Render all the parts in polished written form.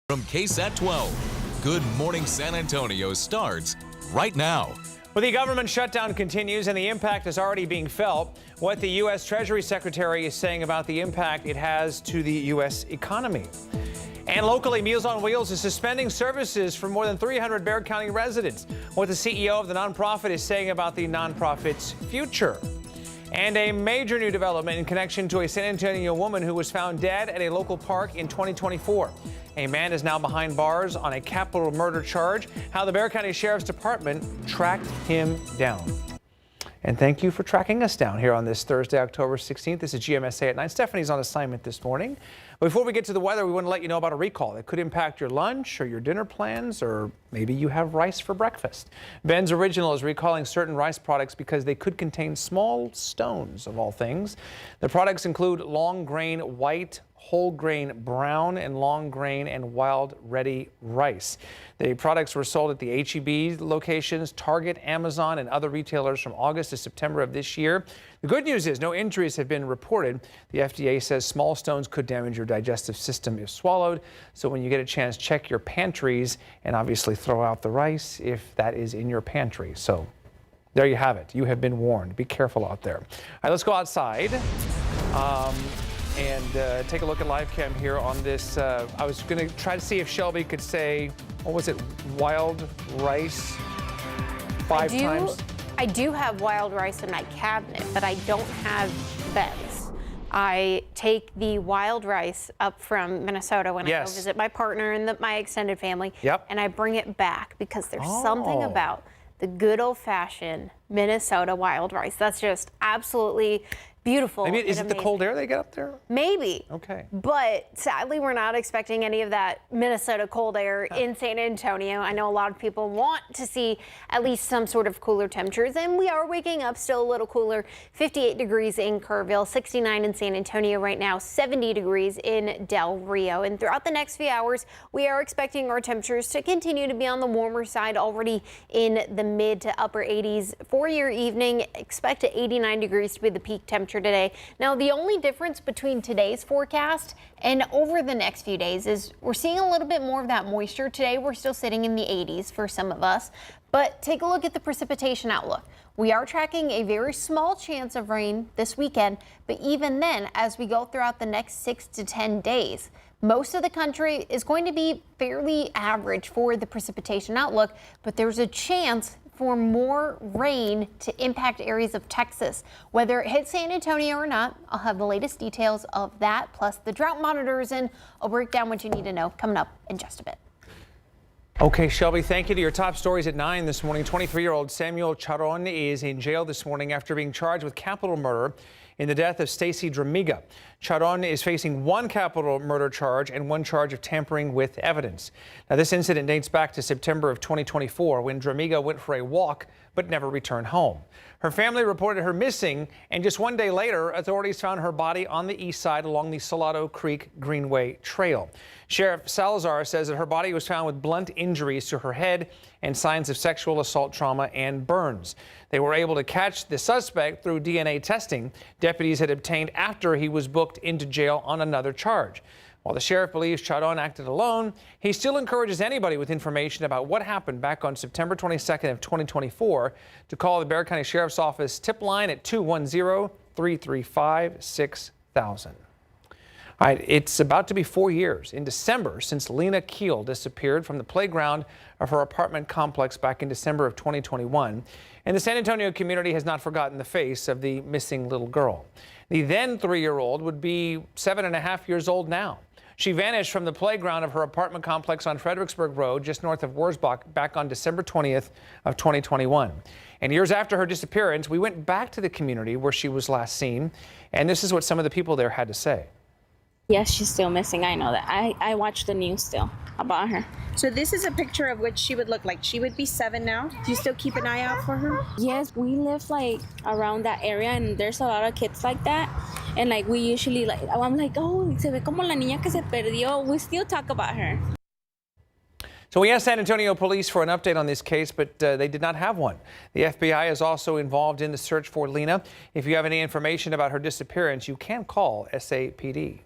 From KSAT 12, Good Morning San Antonio starts right now. Well, the government shutdown continues and the impact is already being felt. What the U.S. Treasury Secretary is saying about the impact it has to the U.S. economy. And locally, Meals on Wheels is suspending services for more than 300 Bexar County residents. What the CEO of the nonprofit is saying about the nonprofit's future. And a major new development in connection to a San Antonio woman who was found dead at a local park in 2024. A man is now behind bars on a capital murder charge. How the Bexar County Sheriff's Department tracked him down. And thank you for tracking us down here on this Thursday, October 16th. This is GMSA at 9. Stephanie's on assignment this morning. Before we get to the weather, we want to let you know about a recall that could impact your lunch or your dinner plans, or maybe you have rice for breakfast. Ben's Original is recalling certain rice products because they could contain small stones, of all things. The products include long grain white, whole grain brown, and long grain and wild ready rice. The products were sold at the H-E-B locations, Target, Amazon, and other retailers from August to September of this year. The good news is no injuries have been reported. The FDA says small stones could damage your digestive system if swallowed. So when you get a chance, check your pantries and obviously throw out the rice if that is in your pantry. So there you have it. You have been warned. Be careful out there. All right, let's go outside. And take a look at live cam here on this. I was going to try to see if Shelby could say, what was it, wild rice five times? I do have wild rice in my cabinet, but I don't have Ben's. I take the wild rice up from Minnesota when I go visit my partner and my extended family, and I bring it back because there's something about the good old-fashioned Minnesota wild rice that's just absolutely beautiful. Maybe is it the cold air they get up there? Maybe. Okay. But sadly, we're not expecting any of that Minnesota cold air in San Antonio. I know a lot of people want to see at least some sort of cooler temperatures, and we are waking up still a little cooler. 58 degrees in Kerrville, 69 in San Antonio right now, 70 degrees in Del Rio. And throughout the next few hours, we are expecting our temperatures to continue to be on the warmer side, already in the mid to upper 80s. For your evening, expect 89 degrees to be the peak temperature today. Now, the only difference between today's forecast and over the next few days is we're seeing a little bit more of that moisture. Today, we're still sitting in the 80s for some of us, but take a look at the precipitation outlook. We are tracking a very small chance of rain this weekend, but even then, as we go throughout the next 6 to 10 days, most of the country is going to be fairly average for the precipitation outlook, but there's a chance for more rain to impact areas of Texas. Whether it hits San Antonio or not, I'll have the latest details of that, plus the drought monitors, and I'll break down what you need to know coming up in just a bit. Okay, Shelby, thank you. To your top stories at 9 this morning. 23-year-old Samuel Charon is in jail this morning after being charged with capital murder in the death of Stacy Dramiga. Charon is facing one capital murder charge and one charge of tampering with evidence. Now, this incident dates back to September of 2024 when Dramiga went for a walk but never returned home. Her family reported her missing, and just one day later, authorities found her body on the east side along the Salado Creek Greenway Trail. Sheriff Salazar says that her body was found with blunt injuries to her head and signs of sexual assault trauma and burns. They were able to catch the suspect through DNA testing deputies had obtained after he was booked into jail on another charge. While the sheriff believes Charon acted alone, he still encourages anybody with information about what happened back on September 22nd of 2024 to call the Bexar County Sheriff's Office tip line at 210-335-6000. All right, it's about to be 4 years in December since Lena Keel disappeared from the playground of her apartment complex back in December of 2021. And the San Antonio community has not forgotten the face of the missing little girl. The then 3-year-old would be 7.5 years old now. She vanished from the playground of her apartment complex on Fredericksburg Road, just north of Wurzbach, back on December 20th of 2021. And years after her disappearance, we went back to the community where she was last seen. And this is what some of the people there had to say. Yes, she's still missing. I know that. I watch the news still about her. So this is a picture of what she would look like. She would be 7 now. Do you still keep an eye out for her? Yes, we live like around that area, and there's a lot of kids like that. And like we usually I'm like, oh, se ve como la niña que se perdió. We still talk about her. So we asked San Antonio police for an update on this case, but they did not have one. The FBI is also involved in the search for Lena. If you have any information about her disappearance, you can call SAPD.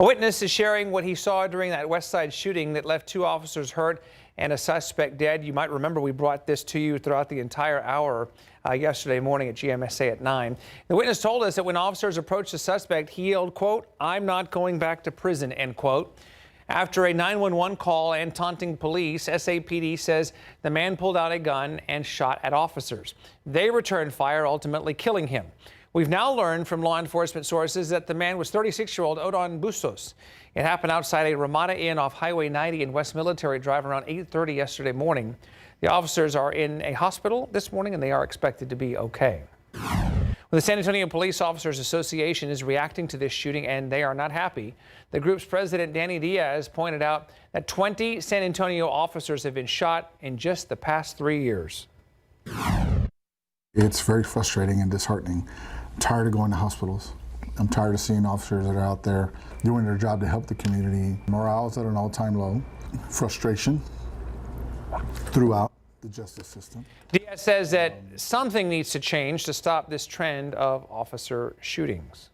A witness is sharing what he saw during that Westside shooting that left 2 officers hurt and a suspect dead. You might remember we brought this to you throughout the entire hour yesterday morning at GMSA at 9. The witness told us that when officers approached the suspect, he yelled, quote, "I'm not going back to prison," end quote. After a 911 call and taunting police, SAPD says the man pulled out a gun and shot at officers. They returned fire, ultimately killing him. We've now learned from law enforcement sources that the man was 36-year-old Odon Bustos. It happened outside a Ramada Inn off Highway 90 in West Military Drive around 8:30 yesterday morning. The officers are in a hospital this morning and they are expected to be okay. The San Antonio Police Officers Association is reacting to this shooting and they are not happy. The group's president, Danny Diaz, pointed out that 20 San Antonio officers have been shot in just the past 3 years. It's very frustrating and disheartening. I'm tired of going to hospitals. I'm tired of seeing officers that are out there doing their job to help the community. Morale is at an all-time low. Frustration throughout the justice system. Diaz says that something needs to change to stop this trend of officer shootings.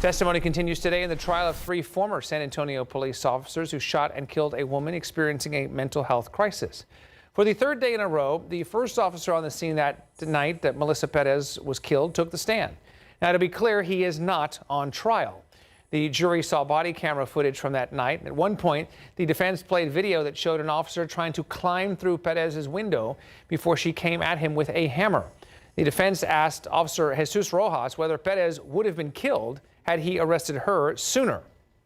Testimony continues today in the trial of 3 former San Antonio police officers who shot and killed a woman experiencing a mental health crisis. For the 3rd day in a row, the first officer on the scene that night that Melissa Perez was killed took the stand. Now, to be clear, he is not on trial. The jury saw body camera footage from that night. At one point, the defense played video that showed an officer trying to climb through Perez's window before she came at him with a hammer. The defense asked Officer Jesus Rojas whether Perez would have been killed had he arrested her sooner.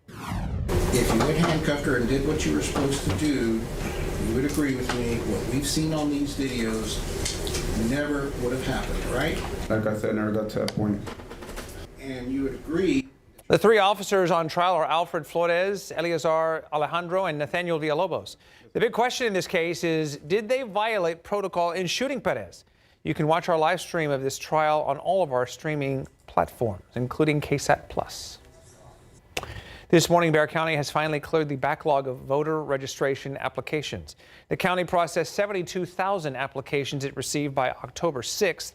If you had handcuffed her and did what you were supposed to do, you would agree with me, what we've seen on these videos never would have happened, right? Like I said, never got to that point. And you would agree. The 3 officers on trial are Alfred Flores, Eleazar Alejandro, and Nathaniel Villalobos. The big question in this case is, did they violate protocol in shooting Perez? You can watch our live stream of this trial on all of our streaming platforms, including KSAT Plus. This morning, Bexar County has finally cleared the backlog of voter registration applications. The county processed 72,000 applications it received by October 6th.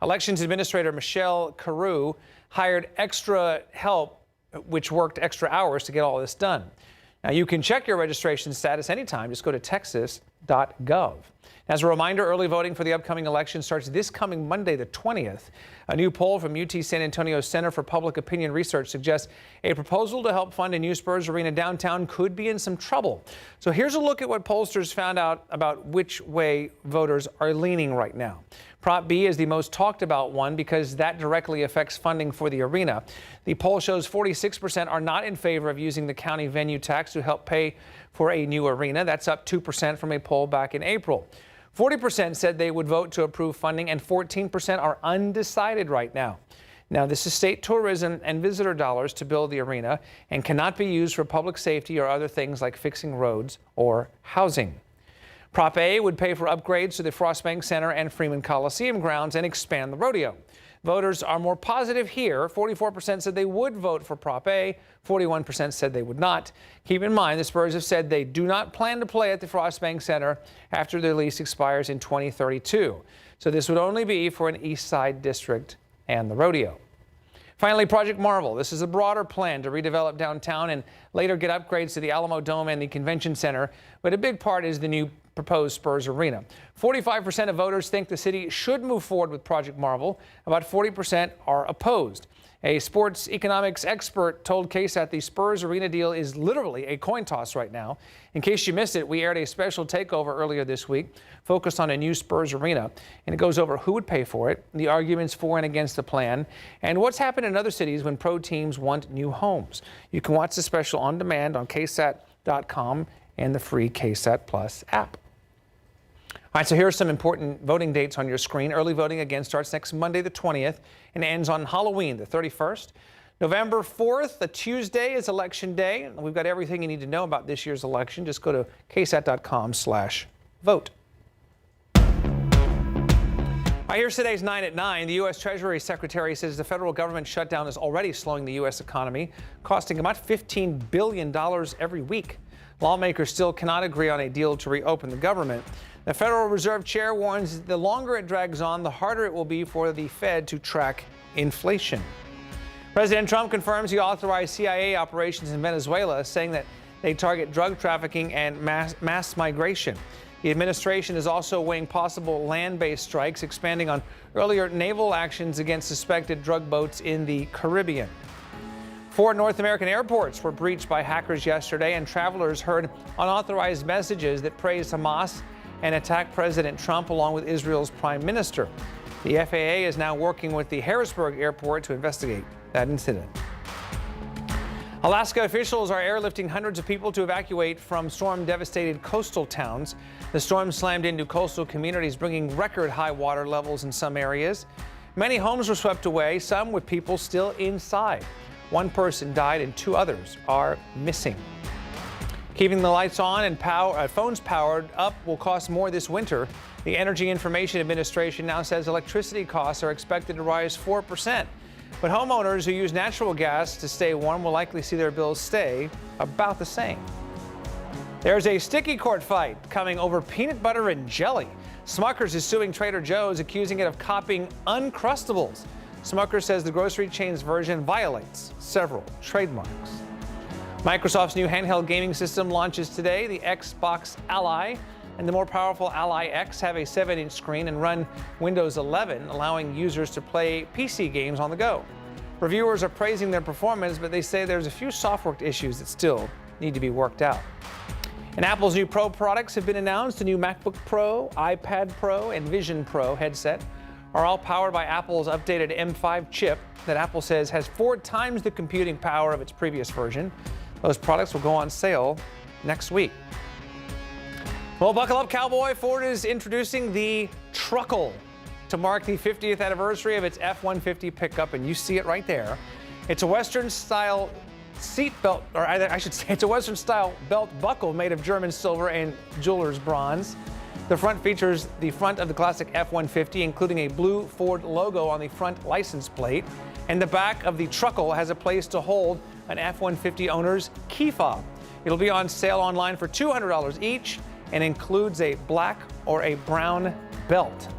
Elections Administrator Michelle Carew hired extra help, which worked extra hours to get all this done. Now, you can check your registration status anytime. Just go to texas.gov. As a reminder, early voting for the upcoming election starts this coming Monday, the 20th. A new poll from UT San Antonio's Center for Public Opinion Research suggests a proposal to help fund a new Spurs arena downtown could be in some trouble. So here's a look at what pollsters found out about which way voters are leaning right now. Prop B is the most talked about one because that directly affects funding for the arena. The poll shows 46% are not in favor of using the county venue tax to help pay for a new arena. That's up 2% from a poll back in April. 40% said they would vote to approve funding, and 14% are undecided right now. Now, this is state tourism and visitor dollars to build the arena and cannot be used for public safety or other things like fixing roads or housing. Prop A would pay for upgrades to the Frostbank Center and Freeman Coliseum grounds and expand the rodeo. Voters are more positive here. 44% said they would vote for Prop A. 41% said they would not. Keep in mind, the Spurs have said they do not plan to play at the Frostbank Center after their lease expires in 2032. So this would only be for an East Side district and the rodeo. Finally, Project Marvel. This is a broader plan to redevelop downtown and later get upgrades to the Alamo Dome and the Convention Center. But a big part is the new proposed Spurs arena. 45% of voters think the city should move forward with Project Marvel. About 40% are opposed. A sports economics expert told KSAT the Spurs arena deal is literally a coin toss right now. In case you missed it, we aired a special takeover earlier this week focused on a new Spurs arena, and it goes over who would pay for it, the arguments for and against the plan, and what's happened in other cities when pro teams want new homes. You can watch the special on demand on KSAT.com and the free KSAT Plus app. All right, so here are some important voting dates on your screen. Early voting again starts next Monday, the 20th, and ends on Halloween, the 31st. November 4th, a Tuesday, is Election Day. We've got everything you need to know about this year's election. Just go to ksat.com/vote. All right, here's today's 9 at 9. The U.S. Treasury Secretary says the federal government shutdown is already slowing the U.S. economy, costing about $15 billion every week. Lawmakers still cannot agree on a deal to reopen the government. The Federal Reserve Chair warns the longer it drags on, the harder it will be for the Fed to track inflation. President Trump confirms he authorized CIA operations in Venezuela, saying that they target drug trafficking and mass migration. The administration is also weighing possible land-based strikes, expanding on earlier naval actions against suspected drug boats in the Caribbean. 4 North American airports were breached by hackers yesterday, and travelers heard unauthorized messages that praised Hamas and attacked President Trump along with Israel's prime minister. The FAA is now working with the Harrisburg airport to investigate that incident. Alaska officials are airlifting hundreds of people to evacuate from storm-devastated coastal towns. The storm slammed into coastal communities, bringing record high water levels in some areas. Many homes were swept away, some with people still inside. 1 person died and 2 others are missing. Keeping the lights on and phones powered up will cost more this winter. The Energy Information Administration now says electricity costs are expected to rise 4%. But homeowners who use natural gas to stay warm will likely see their bills stay about the same. There's a sticky court fight coming over peanut butter and jelly. Smucker's is suing Trader Joe's, accusing it of copying Uncrustables. Smucker's says the grocery chain's version violates several trademarks. Microsoft's new handheld gaming system launches today. The Xbox Ally and the more powerful Ally X have a 7-inch screen and run Windows 11, allowing users to play PC games on the go. Reviewers are praising their performance, but they say there's a few software issues that still need to be worked out. And Apple's new Pro products have been announced. The new MacBook Pro, iPad Pro, and Vision Pro headset are all powered by Apple's updated M5 chip that Apple says has 4 times the computing power of its previous version. Those products will go on sale next week. Well, buckle up, cowboy. Ford is introducing the Truckle to mark the 50th anniversary of its F-150 pickup, and you see it right there. It's a Western-style seat belt, or I should say it's a Western-style belt buckle made of German silver and jeweler's bronze. The front features the front of the classic F-150, including a blue Ford logo on the front license plate. And the back of the Truckle has a place to hold an F-150 owner's key fob. It'll be on sale online for $200 each and includes a black or a brown belt.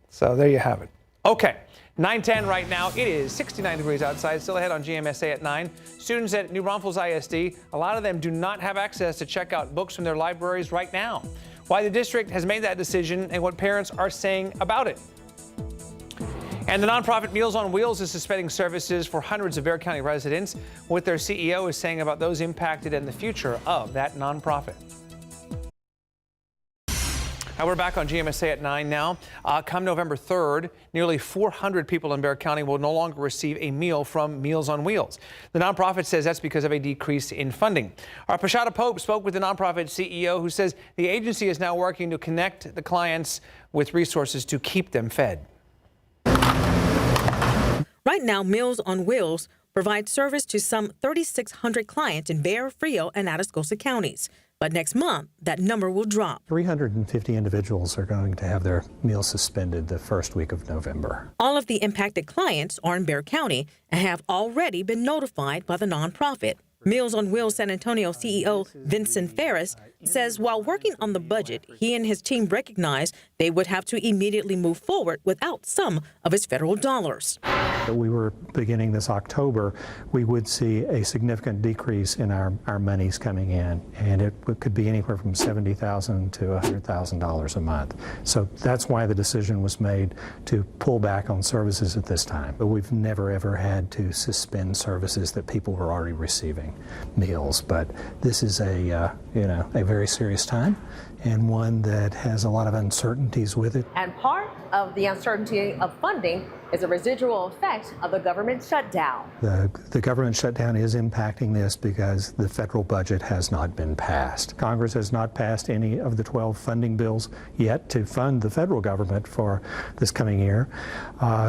So there you have it. Okay, 9:10 right now. It is 69 degrees outside, still ahead on GMSA at 9. Students at New Braunfels ISD, a lot of them do not have access to check out books from their libraries right now. Why the district has made that decision and what parents are saying about it. And the nonprofit Meals on Wheels is suspending services for hundreds of Bexar County residents. What their CEO is saying about those impacted and the future of that nonprofit. We're back on GMSA at 9 now. Come November 3rd, nearly 400 people in Bexar County will no longer receive a meal from Meals on Wheels. The nonprofit says that's because of a decrease in funding. Our Pashada Pope spoke with the nonprofit CEO, who says the agency is now working to connect the clients with resources to keep them fed. Right now, Meals on Wheels provides service to some 3,600 clients in Bexar, Frio, and Atascosa counties. But next month, that number will drop. 350 individuals are going to have their meals suspended the first week of November. All of the impacted clients are in Bexar County and have already been notified by the nonprofit. Meals on Wheels San Antonio CEO Vincent Ferris says while working on the budget, he and his team recognize they would have to immediately move forward without some of its federal dollars. We were beginning this October, we would see a significant decrease in our monies coming in, and it could be anywhere from $70,000 to $100,000 a month. So that's why the decision was made to pull back on services at this time. But we've never ever had to suspend services that people were already receiving meals. But this is a very serious time, and one that has a lot of uncertainties with it. And part of the uncertainty of funding is a residual effect of the government shutdown. The government shutdown is impacting this because the federal budget has not been passed. Congress has not passed any of the 12 funding bills yet to fund the federal government for this coming year.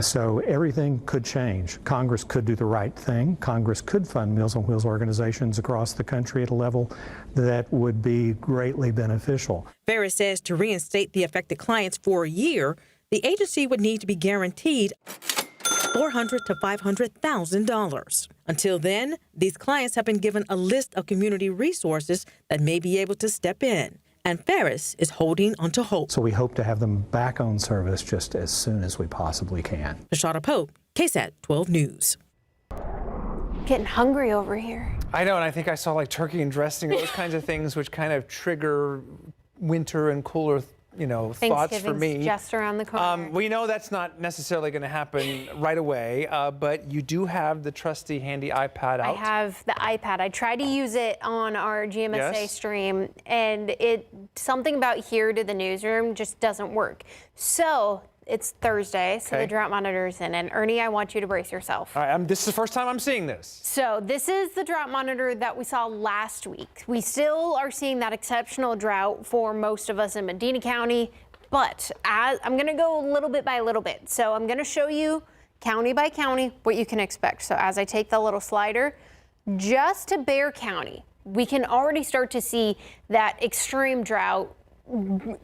So everything could change. Congress could do the right thing. Congress could fund Meals on Wheels organizations across the country at a level that would be greatly beneficial. Ferris says to reinstate the affected clients for a year, the agency would need to be guaranteed $400,000 to $500,000. Until then, these clients have been given a list of community resources that may be able to step in. and Ferris is holding onto hope. So we hope to have them back on service just as soon as we possibly can. Nashada Pope, KSAT 12 News. Getting hungry over here. I know, and I think I saw like turkey and dressing, those kinds of things which kind of trigger winter and cooler, thoughts for me. Just around the corner. We know that's not necessarily going to happen right away, but you do have the trusty handy iPad out. I have the iPad. I tried to use it on our GMSA stream, and something about here to the newsroom just doesn't work. So it's Thursday, so the drought monitor's in, and Ernie, I want you to brace yourself. All right, this is the first time I'm seeing this. So this is the drought monitor that we saw last week. We still are seeing that exceptional drought for most of us in Medina County, but I'm going to go little bit by little bit. So I'm going to show you county by county what you can expect. So as I take the little slider, just to Bexar County, we can already start to see that extreme drought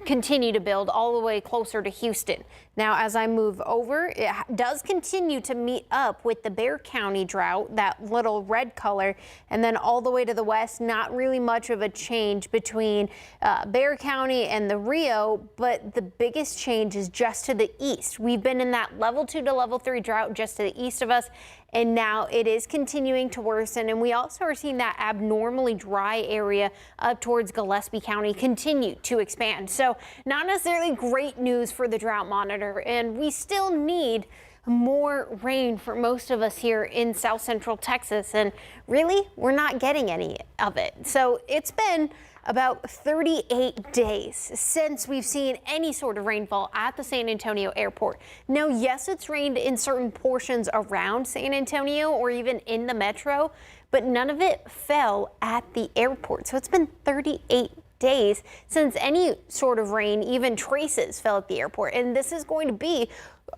continue to build all the way closer to Houston. Now, as I move over, it does continue to meet up with the Bexar County drought, that little red color, and then all the way to the west, not really much of a change between Bexar County and the Rio, but the biggest change is just to the east. We've been in that level 2 to level 3 drought just to the east of us, and now it is continuing to worsen, and we also are seeing that abnormally dry area up towards Gillespie County continue to expand. So not necessarily great news for the drought monitor, and we still need more rain for most of us here in South Central Texas, and really we're not getting any of it. So it's been about 38 days since we've seen any sort of rainfall at the San Antonio airport. Now, yes, it's rained in certain portions around San Antonio or even in the metro, but none of it fell at the airport. So it's been 38 days since any sort of rain, even traces, fell at the airport. And this is going to be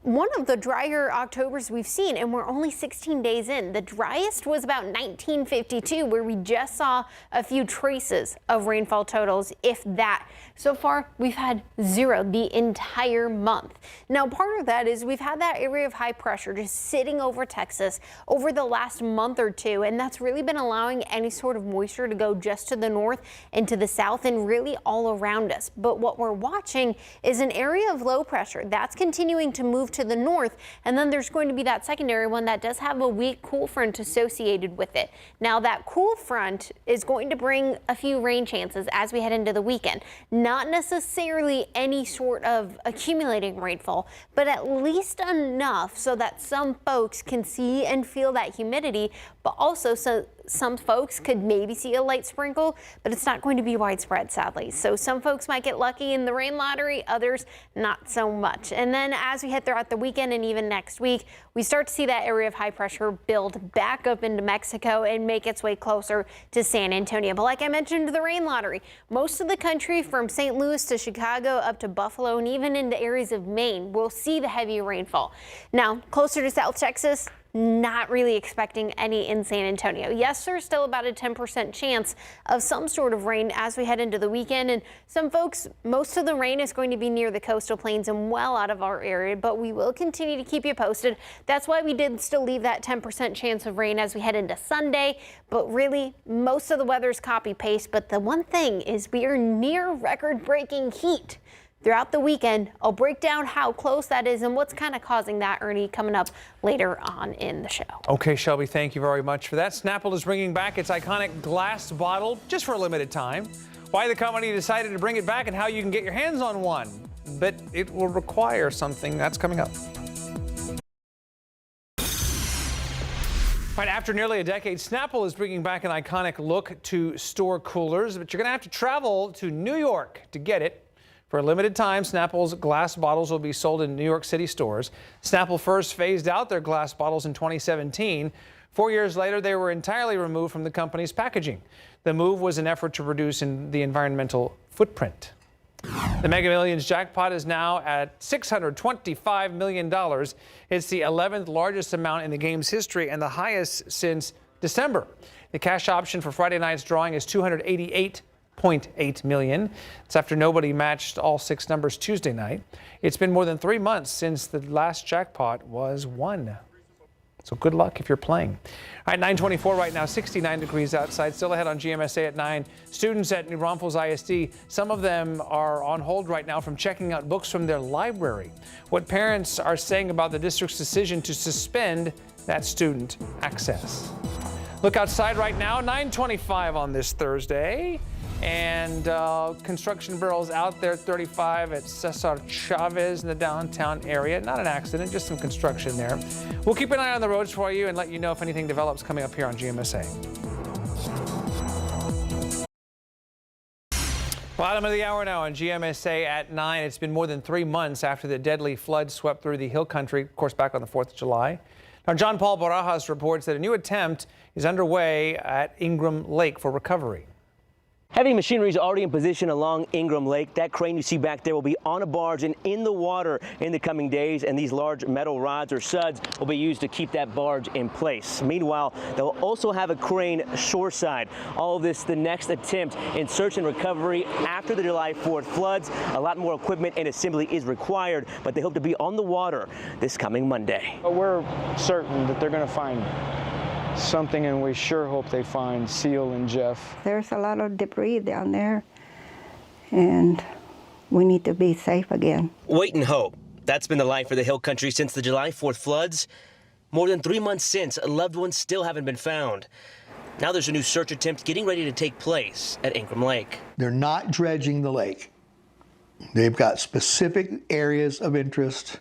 one of the drier Octobers we've seen, and we're only 16 days in. The driest was about 1952, where we just saw a few traces of rainfall totals, if that. So far, we've had 0 the entire month. Now, part of that is we've had that area of high pressure just sitting over Texas over the last month or two, and that's really been allowing any sort of moisture to go just to the north and to the south and really all around us. But what we're watching is an area of low pressure that's continuing to move to the north, and then there's going to be that secondary one that does have a weak cool front associated with it. Now, that cool front is going to bring a few rain chances as we head into the weekend. Not necessarily any sort of accumulating rainfall, but at least enough so that some folks can see and feel that humidity, but also so some folks could maybe see a light sprinkle, but it's not going to be widespread, sadly. So some folks might get lucky in the rain lottery, others not so much. And then as we head throughout the weekend and even next week, we start to see that area of high pressure build back up into Mexico and make its way closer to San Antonio. But like I mentioned, the rain lottery, most of the country from St. Louis to Chicago up to Buffalo and even into areas of Maine will see the heavy rainfall. Now, closer to South Texas, not really expecting any in San Antonio. Yes, there's still about a 10% chance of some sort of rain as we head into the weekend. And some folks, most of the rain is going to be near the coastal plains and well out of our area, but we will continue to keep you posted. That's why we did still leave that 10% chance of rain as we head into Sunday. But really, most of the weather's copy paste. But the one thing is we are near record-breaking heat throughout the weekend. I'll break down how close that is and what's kind of causing that, Ernie, coming up later on in the show. Okay, Shelby, thank you very much for that. Snapple is bringing back its iconic glass bottle just for a limited time. Why the company decided to bring it back and how you can get your hands on one. But it will require something. That's coming up. Right, after nearly a decade, Snapple is bringing back an iconic look to store coolers, but you're going to have to travel to New York to get it. For a limited time, Snapple's glass bottles will be sold in New York City stores. Snapple first phased out their glass bottles in 2017. 4 years later, they were entirely removed from the company's packaging. The move was an effort to reduce the environmental footprint. The Mega Millions jackpot is now at $625 million. It's the 11th largest amount in the game's history and the highest since December. The cash option for Friday night's drawing is $288.8 million. It's after nobody matched all 6 numbers Tuesday night. It's been more than 3 months since the last jackpot was won. So good luck if you're playing. All right, 9:24 right now, 69 degrees outside. Still ahead on GMSA at 9. Students at New Braunfels ISD, some of them are on hold right now from checking out books from their library. What parents are saying about the district's decision to suspend that student access. Look outside right now, 9:25 on this Thursday. And construction barrels out there, 35 at Cesar Chavez in the downtown area. Not an accident, just some construction there. We'll keep an eye on the roads for you and let you know if anything develops coming up here on GMSA. Bottom of the hour now on GMSA at 9. It's been more than 3 months after the deadly flood swept through the Hill Country, of course, back on the 4th of July. Now, John Paul Barajas reports that a new attempt is underway at Ingram Lake for recovery. Heavy machinery is already in position along Ingram Lake. That crane you see back there will be on a barge and in the water in the coming days, and these large metal rods or suds will be used to keep that barge in place. Meanwhile, they'll also have a crane shoreside. All of this the next attempt in search and recovery after the July 4th floods. A lot more equipment and assembly is required, but they hope to be on the water this coming Monday. We're certain that they're going to find something, and we sure hope they find Seal and Jeff. There's a lot of debris down there, and we need to be safe again. Wait and hope. That's been the life for the Hill Country since the July 4th floods. More than 3 months since, loved ones still haven't been found. Now there's a new search attempt getting ready to take place at Ingram Lake. They're not dredging the lake. They've got specific areas of interest,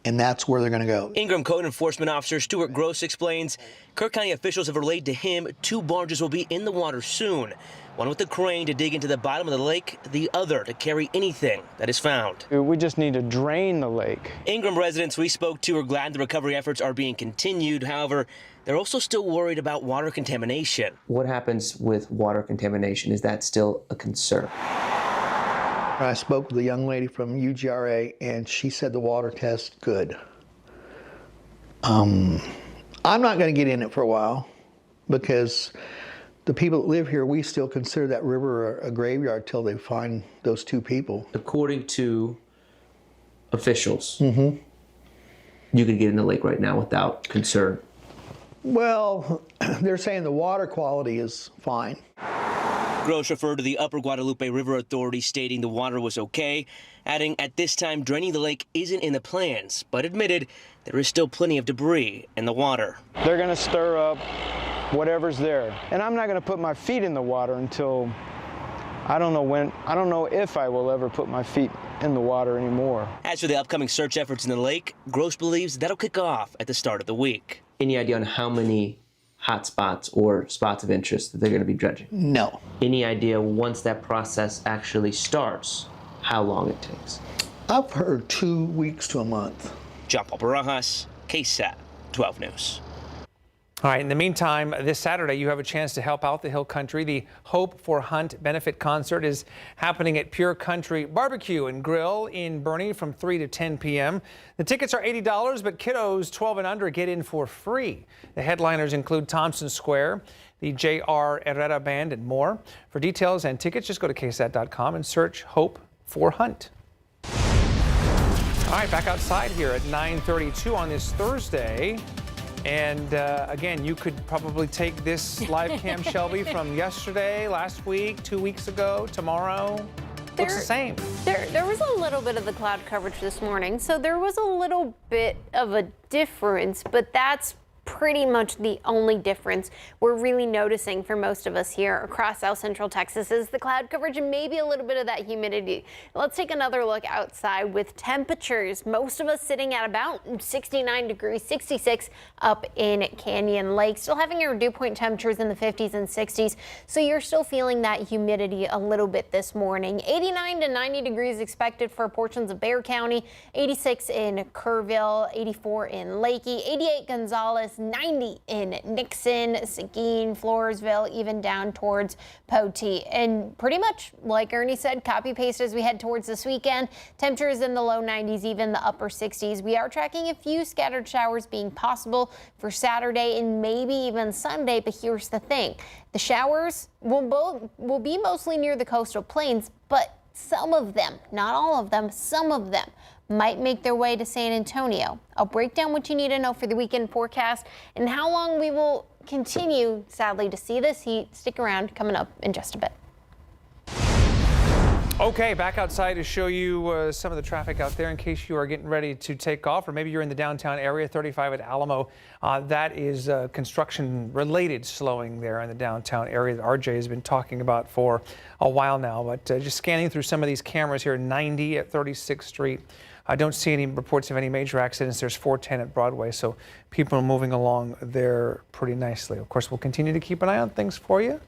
and that's where they're going to go. Ingram Code Enforcement Officer Stuart Gross explains Kirk County officials have relayed to him 2 barges will be in the water soon. One with the crane to dig into the bottom of the lake, the other to carry anything that is found. We just need to drain the lake. Ingram residents we spoke to are glad the recovery efforts are being continued. However, they're also still worried about water contamination. What happens with water contamination? Is that still a concern? I spoke with a young lady from UGRA, and she said the water test's good. I'm not going to get in it for a while because the people that live here, we still consider that river a graveyard till they find those 2 people. According to officials, you could get in the lake right now without concern. Well, they're saying the water quality is fine. Gross referred to the Upper Guadalupe River Authority stating the water was okay, adding at this time draining the lake isn't in the plans, but admitted there is still plenty of debris in the water. They're going to stir up whatever's there. And I'm not going to put my feet in the water until I don't know if I will ever put my feet in the water anymore. As for the upcoming search efforts in the lake, Gross believes that'll kick off at the start of the week. Any idea on how many hot spots or spots of interest that they're going to be dredging? No. Any idea once that process actually starts, how long it takes? I've heard 2 weeks to a month. John Paul Barajas, KSAT 12 News. All right, in the meantime, this Saturday, you have a chance to help out the Hill Country. The Hope for Hunt benefit concert is happening at Pure Country Barbecue and Grill in Bernie from 3 to 10 p.m. The tickets are $80, but kiddos 12 and under get in for free. The headliners include Thompson Square, the J.R. Herrera Band, and more. For details and tickets, just go to KSAT.com and search Hope for Hunt. All right, back outside here at 9:32 on this Thursday. And again, you could probably take this live cam, Shelby, from yesterday, last week, 2 weeks ago, tomorrow. Looks the same. There was a little bit of the cloud coverage this morning, so there was a little bit of a difference, but that's pretty much the only difference we're really noticing for most of us here across South Central Texas is the cloud coverage and maybe a little bit of that humidity. Let's take another look outside with temperatures. Most of us sitting at about 69 degrees, 66 up in Canyon Lake. Still having your dew point temperatures in the 50s and 60s, so you're still feeling that humidity a little bit this morning. 89 to 90 degrees expected for portions of Bexar County, 86 in Kerrville, 84 in Lakey, 88 Gonzales, 90 in Nixon, Seguin, Floresville, even down towards Poteet. And pretty much like Ernie said, copy paste as we head towards this weekend. Temperatures in the low 90s, even the upper 60s. We are tracking a few scattered showers being possible for Saturday and maybe even Sunday. But here's the thing. The showers will be mostly near the coastal plains, but some of them, not all of them, some of them might make their way to San Antonio. I'll break down what you need to know for the weekend forecast and how long we will continue, sadly, to see this heat. Stick around, coming up in just a bit. Okay, back outside to show you some of the traffic out there in case you are getting ready to take off, or maybe you're in the downtown area, 35 at Alamo. That is construction-related slowing there in the downtown area that RJ has been talking about for a while now. But just scanning through some of these cameras here, 90 at 36th Street. I don't see any reports of any major accidents. There's 410 at Broadway, so people are moving along there pretty nicely. Of course, we'll continue to keep an eye on things for you.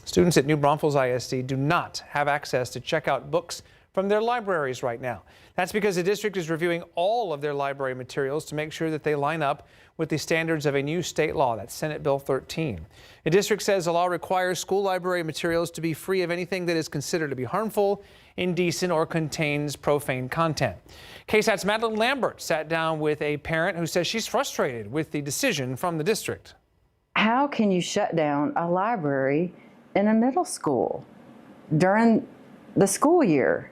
Students at New Braunfels ISD do not have access to check out books from their libraries right now. That's because the district is reviewing all of their library materials to make sure that they line up with the standards of a new state law. That's Senate Bill 13. The district says the law requires school library materials to be free of anything that is considered to be harmful, indecent, or contains profane content. KSAT's Madeline Lambert sat down with a parent who says she's frustrated with the decision from the district. How can you shut down a library in a middle school during the school year?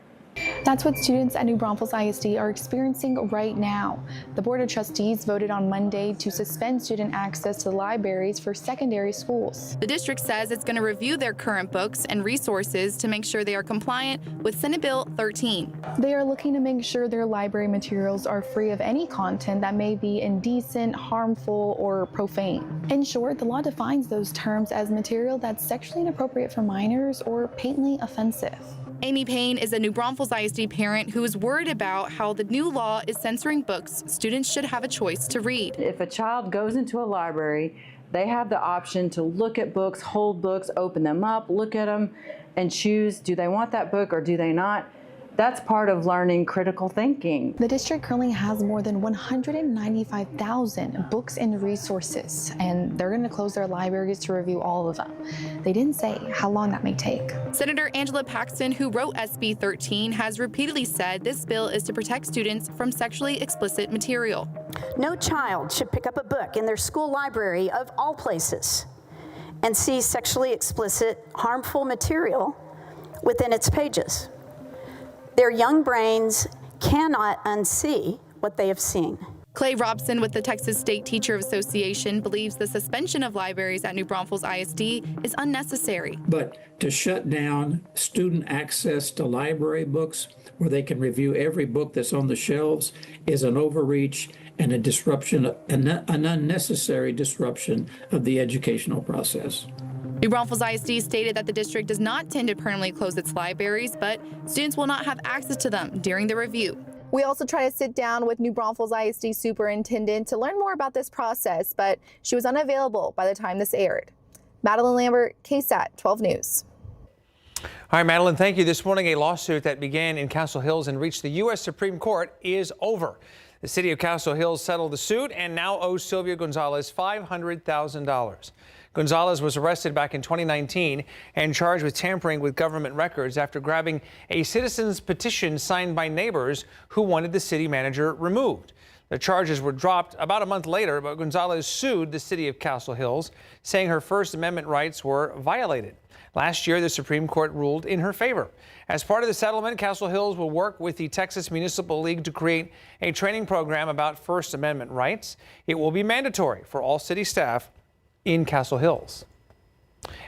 That's what students at New Braunfels ISD are experiencing right now. The Board of Trustees voted on Monday to suspend student access to the libraries for secondary schools. The district says it's going to review their current books and resources to make sure they are compliant with Senate Bill 13. They are looking to make sure their library materials are free of any content that may be indecent, harmful, or profane. In short, the law defines those terms as material that's sexually inappropriate for minors or patently offensive. Amy Payne is a New Braunfels ISD parent who is worried about how the new law is censoring books students should have a choice to read. If a child goes into a library, they have the option to look at books, hold books, open them up, look at them, and choose, do they want that book or do they not? That's part of learning critical thinking. The district currently has more than 195,000 books and resources, and they're going to close their libraries to review all of them. They didn't say how long that may take. Senator Angela Paxton, who wrote SB 13, has repeatedly said this bill is to protect students from sexually explicit material. No child should pick up a book in their school library of all places and see sexually explicit, harmful material within its pages. Their young brains cannot unsee what they have seen. Clay Robson with the Texas State Teacher Association believes the suspension of libraries at New Braunfels ISD is unnecessary. But to shut down student access to library books where they can review every book that's on the shelves is an overreach and a disruption, an unnecessary disruption of the educational process. New Braunfels ISD stated that the district does not intend to permanently close its libraries, but students will not have access to them during the review. We also try to sit down with New Braunfels ISD superintendent to learn more about this process, but she was unavailable by the time this aired. Madeline Lambert, KSAT 12 News. All right, Madeline, thank you. This morning, a lawsuit that began in Castle Hills and reached the U.S. Supreme Court is over. The city of Castle Hills settled the suit and now owes Sylvia Gonzalez $500,000. Gonzalez was arrested back in 2019 and charged with tampering with government records after grabbing a citizen's petition signed by neighbors who wanted the city manager removed. The charges were dropped about a month later, but Gonzalez sued the city of Castle Hills, saying her First Amendment rights were violated. Last year, the Supreme Court ruled in her favor. As part of the settlement, Castle Hills will work with the Texas Municipal League to create a training program about First Amendment rights. It will be mandatory for all city staff in Castle Hills.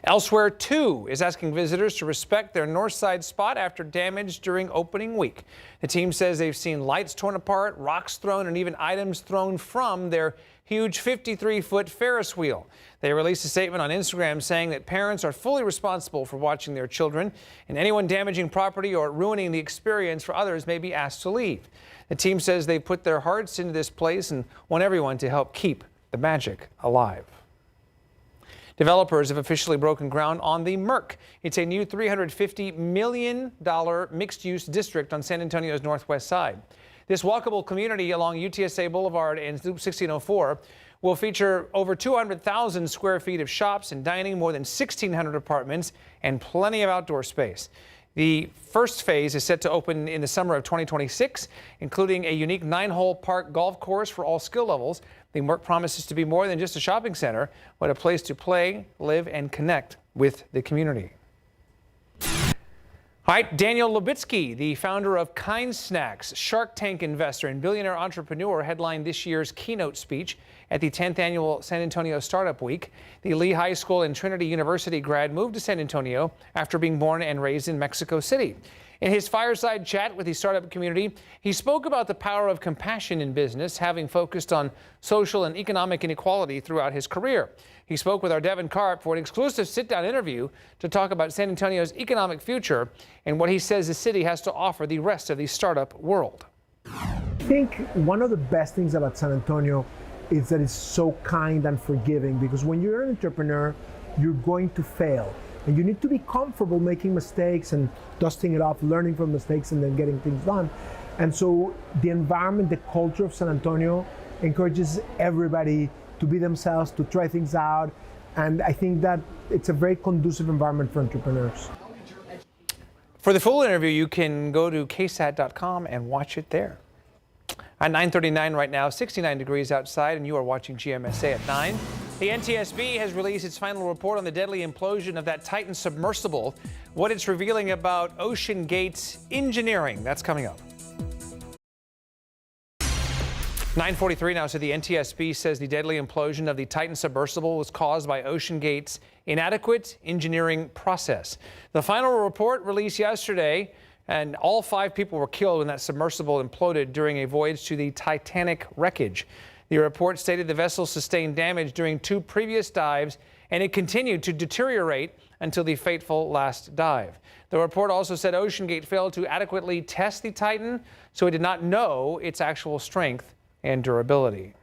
Elsewhere, 2 is asking visitors to respect their north side spot after damage during opening week. The team says they've seen lights torn apart, rocks thrown, and even items thrown from their huge 53-foot Ferris wheel. They released a statement on Instagram saying that parents are fully responsible for watching their children, and anyone damaging property or ruining the experience for others may be asked to leave. The team says they put their hearts into this place and want everyone to help keep the magic alive. Developers have officially broken ground on the Merc. It's a new $350 million mixed-use district on San Antonio's northwest side. This walkable community along UTSA Boulevard and Loop 1604 will feature over 200,000 square feet of shops and dining, more than 1,600 apartments, and plenty of outdoor space. The first phase is set to open in the summer of 2026, including a unique 9-hole park golf course for all skill levels. The Merc promises to be more than just a shopping center, but a place to play, live, and connect with the community. All right, Daniel Lubitsky, the founder of Kind Snacks, Shark Tank investor and billionaire entrepreneur, headlined this year's keynote speech at the 10th annual San Antonio Startup Week. The Lee High School and Trinity University grad moved to San Antonio after being born and raised in Mexico City. In his fireside chat with the startup community, he spoke about the power of compassion in business, having focused on social and economic inequality throughout his career. He spoke with our Devin Karp for an exclusive sit-down interview to talk about San Antonio's economic future and what he says the city has to offer the rest of the startup world. I think one of the best things about San Antonio is that it's so kind and forgiving, because when you're an entrepreneur, you're going to fail. And you need to be comfortable making mistakes and dusting it off, learning from mistakes, and then getting things done. And so the environment, the culture of San Antonio encourages everybody to be themselves, to try things out. And I think that it's a very conducive environment for entrepreneurs. For the full interview, you can go to KSAT.com and watch it there. At 9:39 right now, 69 degrees outside, and you are watching GMSA at 9. The NTSB has released its final report on the deadly implosion of that Titan submersible, what it's revealing about Ocean Gate's engineering. That's coming up. 9:43 now, so the NTSB says the deadly implosion of the Titan submersible was caused by Ocean Gate's inadequate engineering process. The final report released yesterday, and all 5 people were killed when that submersible imploded during a voyage to the Titanic wreckage. The report stated the vessel sustained damage during 2 previous dives, and it continued to deteriorate until the fateful last dive. The report also said OceanGate failed to adequately test the Titan, so it did not know its actual strength and durability.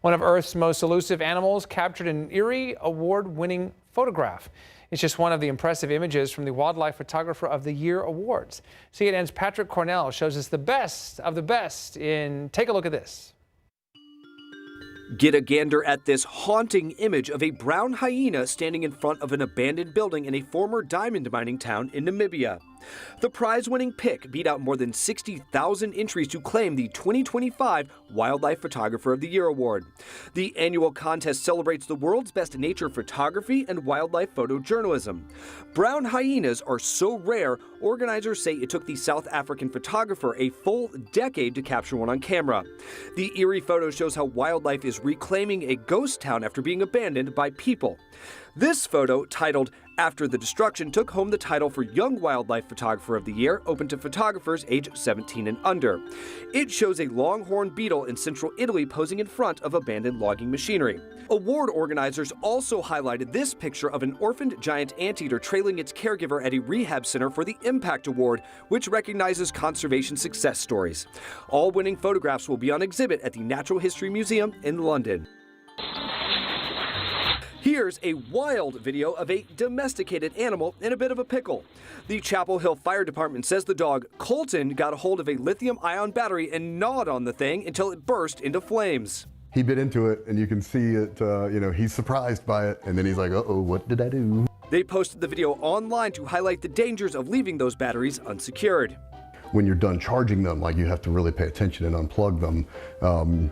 One of Earth's most elusive animals captured an Erie award-winning photograph. It's just one of the impressive images from the Wildlife Photographer of the Year Awards. CNN's Patrick Cornell shows us the best of the best in, take a look at this. Get a gander at this haunting image of a brown hyena standing in front of an abandoned building in a former diamond mining town in Namibia. The prize-winning pic beat out more than 60,000 entries to claim the 2025 Wildlife Photographer of the Year award. The annual contest celebrates the world's best nature photography and wildlife photojournalism. Brown hyenas are so rare, organizers say it took the South African photographer a full decade to capture one on camera. The eerie photo shows how wildlife is reclaiming a ghost town after being abandoned by people. This photo, titled After the Destruction, took home the title for Young Wildlife Photographer of the Year, open to photographers age 17 and under. It shows a longhorn beetle in central Italy posing in front of abandoned logging machinery. Award organizers also highlighted this picture of an orphaned giant anteater trailing its caregiver at a rehab center for the Impact Award, which recognizes conservation success stories. All winning photographs will be on exhibit at the Natural History Museum in London. Here's a wild video of a domesticated animal in a bit of a pickle. The Chapel Hill Fire Department says the dog Colton got a hold of a lithium-ion battery and gnawed on the thing until it burst into flames. He bit into it, and you can see it, he's surprised by it, and then he's like, uh-oh, what did I do? They posted the video online to highlight the dangers of leaving those batteries unsecured. When you're done charging them, you have to really pay attention and unplug them.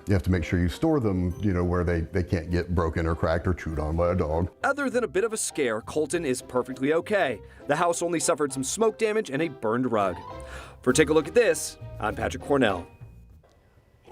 You have to make sure you store them, where they can't get broken or cracked or chewed on by a dog. Other than a bit of a scare, Colton is perfectly okay. The house only suffered some smoke damage and a burned rug. For Take a Look at This, I'm Patrick Cornell.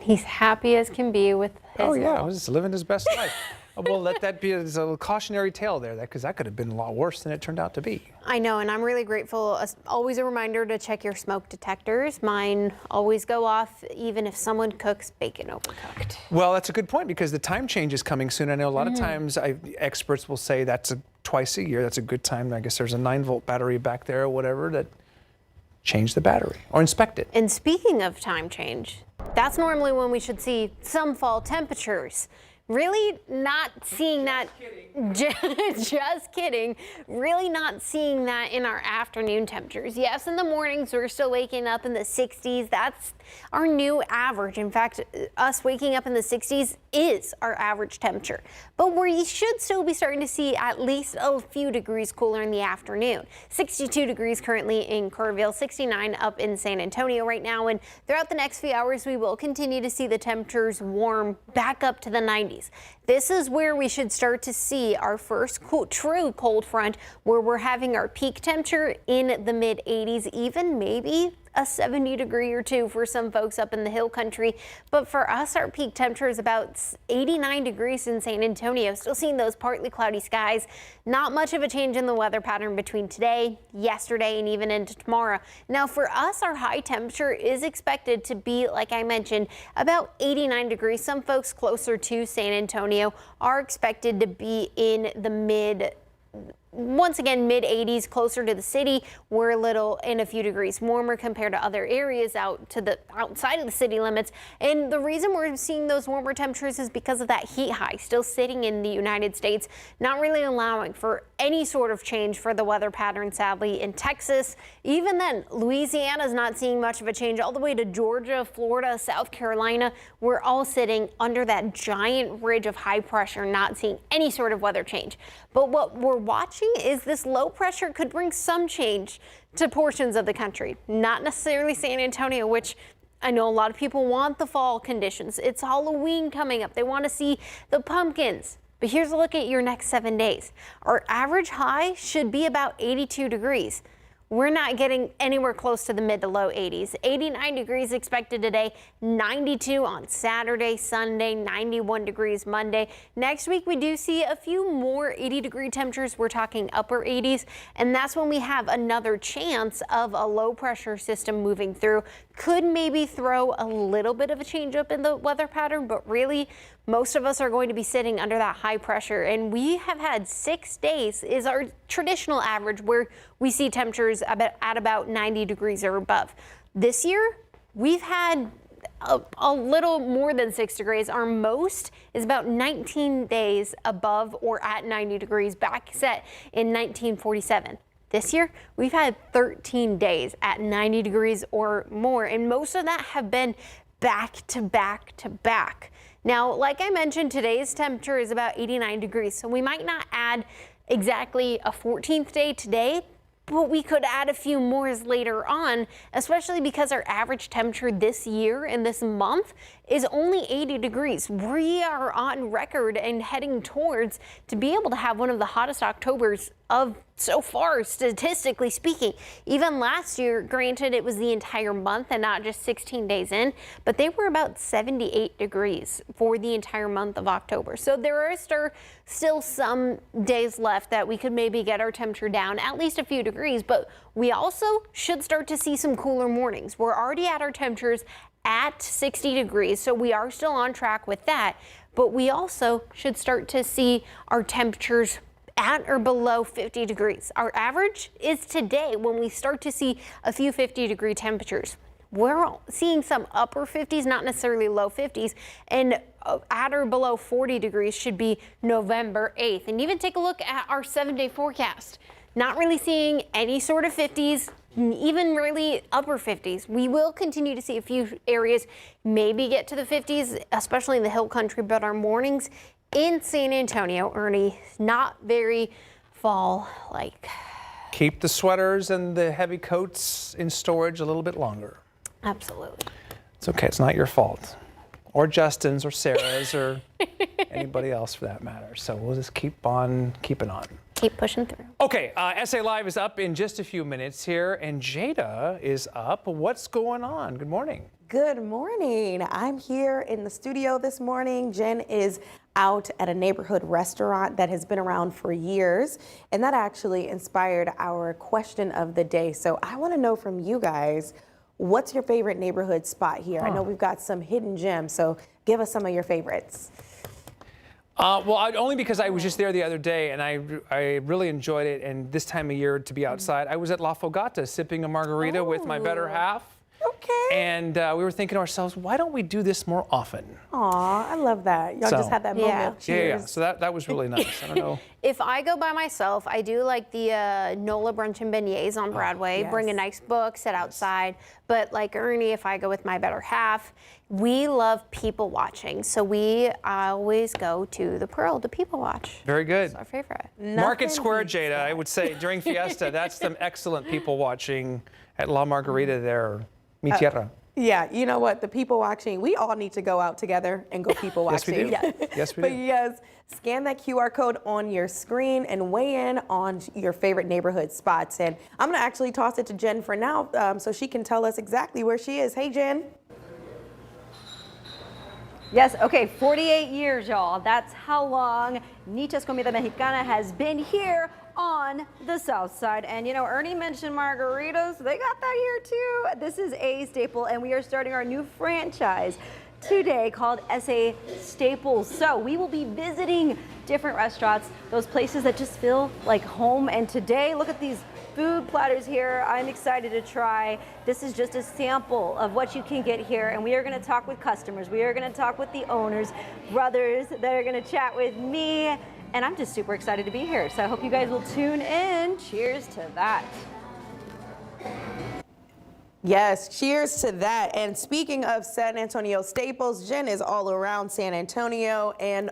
He's happy as can be with his I was just living his best life. We'll let that be a cautionary tale there, because that could have been a lot worse than it turned out to be. I know, and I'm really grateful. Always a reminder to check your smoke detectors. Mine always go off, even if someone cooks bacon overcooked. Well, that's a good point, because the time change is coming soon. I know a lot of times experts will say that's twice a year. That's a good time. I guess there's a 9-volt battery back there or whatever, that change the battery or inspect it. And speaking of time change, that's normally when we should see some fall temperatures. Really not seeing that, just kidding, really not seeing that in our afternoon temperatures. Yes, in the mornings we're still waking up in the 60s. That's our new average. In fact, us waking up in the 60s is our average temperature. But we should still be starting to see at least a few degrees cooler in the afternoon. 62 degrees currently in Kerrville, 69 up in San Antonio right now. And throughout the next few hours, we will continue to see the temperatures warm back up to the 90s. 80s. This is where we should start to see our first true cold front, where we're having our peak temperature in the mid 80s, even maybe a 70 degree or two for some folks up in the hill country. But for us, our peak temperature is about 89 degrees in San Antonio. Still seeing those partly cloudy skies. Not much of a change in the weather pattern between today, yesterday, and even into tomorrow. Now for us, our high temperature is expected to be, like I mentioned, about 89 degrees. Some folks closer to San Antonio are expected to be in the once again, mid 80s, closer to the city. We're a little in a few degrees warmer compared to other areas outside of the city limits. And the reason we're seeing those warmer temperatures is because of that heat high still sitting in the United States, not really allowing for any sort of change for the weather pattern, sadly, in Texas. Even then, Louisiana's not seeing much of a change all the way to Georgia, Florida, South Carolina. We're all sitting under that giant ridge of high pressure, not seeing any sort of weather change. But what we're watching is this low pressure could bring some change to portions of the country, not necessarily San Antonio, which I know a lot of people want the fall conditions. It's Halloween coming up. They want to see the pumpkins. But here's a look at your next 7 days. Our average high should be about 82 degrees. We're not getting anywhere close to the mid to low 80s. 89 degrees expected today, 92 on Saturday, Sunday, 91 degrees Monday. Next week, we do see a few more 80-degree temperatures. We're talking upper 80s, and that's when we have another chance of a low-pressure system moving through. Could maybe throw a little bit of a change up in the weather pattern, but really, most of us are going to be sitting under that high pressure, and we have had 6 days is our traditional average where we see temperatures at about 90 degrees or above. This year, we've had a little more than 6 degrees. Our most is about 19 days above or at 90 degrees, back set in 1947. This year, we've had 13 days at 90 degrees or more, and most of that have been back to back to back. Now, like I mentioned, today's temperature is about 89 degrees, so we might not add exactly a 14th day today, but we could add a few more later on, especially because our average temperature this year and this month is only 80 degrees. We are on record and heading towards to be able to have one of the hottest Octobers of so far, statistically speaking. Even last year, granted, it was the entire month and not just 16 days in, but they were about 78 degrees for the entire month of October. So there are still some days left that we could maybe get our temperature down at least a few degrees, but we also should start to see some cooler mornings. We're already at our temperatures at 60 degrees, so we are still on track with that, but we also should start to see our temperatures at or below 50 degrees. Our average is today when we start to see a few 50-degree temperatures. We're seeing some upper 50s, not necessarily low 50s, and at or below 40 degrees should be November 8th. And even take a look at our 7-day forecast. Not really seeing any sort of 50s, even really upper 50s. We will continue to see a few areas maybe get to the 50s, especially in the hill country, but our mornings in San Antonio, Ernie, not very fall-like. Keep the sweaters and the heavy coats in storage a little bit longer. Absolutely. It's okay, it's not your fault. Or Justin's or Sarah's or anybody else for that matter. So we'll just keep on keeping on. Keep pushing through. Okay, SA Live is up in just a few minutes here, and Jada is up. What's going on? Good morning. Good morning. I'm here in the studio this morning. Jen is out at a neighborhood restaurant that has been around for years, and that actually inspired our question of the day. So I want to know from you guys, what's your favorite neighborhood spot here? I know we've got some hidden gems, so give us some of your favorites. Well, only because I was just there the other day, and I really enjoyed it. And this time of year to be outside, I was at La Fogata sipping a margarita with my better half. Okay. And we were thinking to ourselves, why don't we do this more often? Aw, I love that. Y'all just had that moment. Cheers. Yeah. So that was really nice. I don't know. If I go by myself, I do like the NOLA Brunch and Beignets on Broadway. Yes. Bring a nice book, sit outside. But like Ernie, if I go with my better half, we love people watching. So we always go to the Pearl to people watch. Very good. It's our favorite. Market Square, Jada, I would say during Fiesta, that's some excellent people watching at La Margarita there. Mi Tierra. Yeah, you know what? The people watching, we all need to go out together and go people watching. Yes, we do. Yes, we But do. yes, scan that QR code on your screen and weigh in on your favorite neighborhood spots. And I'm going to actually toss it to Jen for now so she can tell us exactly where she is. Hey, Jen. Yes, okay, 48 years, y'all. That's how long Nicha's Comida Mexicana has been here on the South Side. And you know, Ernie mentioned margaritas. They got that here too. This is a staple, and we are starting our new franchise today called SA Staples. So we will be visiting different restaurants, those places that just feel like home. And today, look at these food platters here. I'm excited to try. This is just a sample of what you can get here, and we are going to talk with customers. We are going to talk with the owners, brothers that are going to chat with me, and I'm just super excited to be here. So I hope you guys will tune in. Cheers to that. Yes, cheers to that. And speaking of San Antonio staples, Jen is all around San Antonio and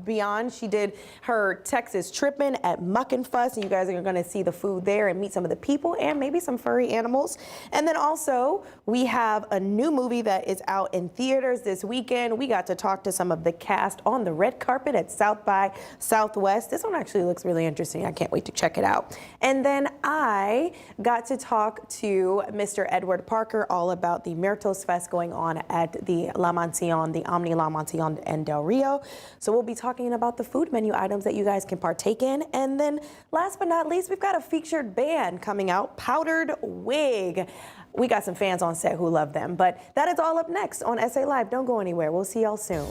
beyond. She did her Texas trip-in at Muck and Fuss, and you guys are going to see the food there and meet some of the people and maybe some furry animals. And then also, we have a new movie that is out in theaters this weekend. We got to talk to some of the cast on the red carpet at South by Southwest. This one actually looks really interesting. I can't wait to check it out. And then I got to talk to Mr. Edward Parker all about the Mirtos Fest going on at the La Mansion, the Omni La Mansion in Del Rio. So we'll be talking about the food menu items that you guys can partake in. And then last but not least, we've got a featured band coming out, Powdered Wig. We got some fans on set who love them, but that is all up next on SA Live. Don't go anywhere. We'll see y'all soon.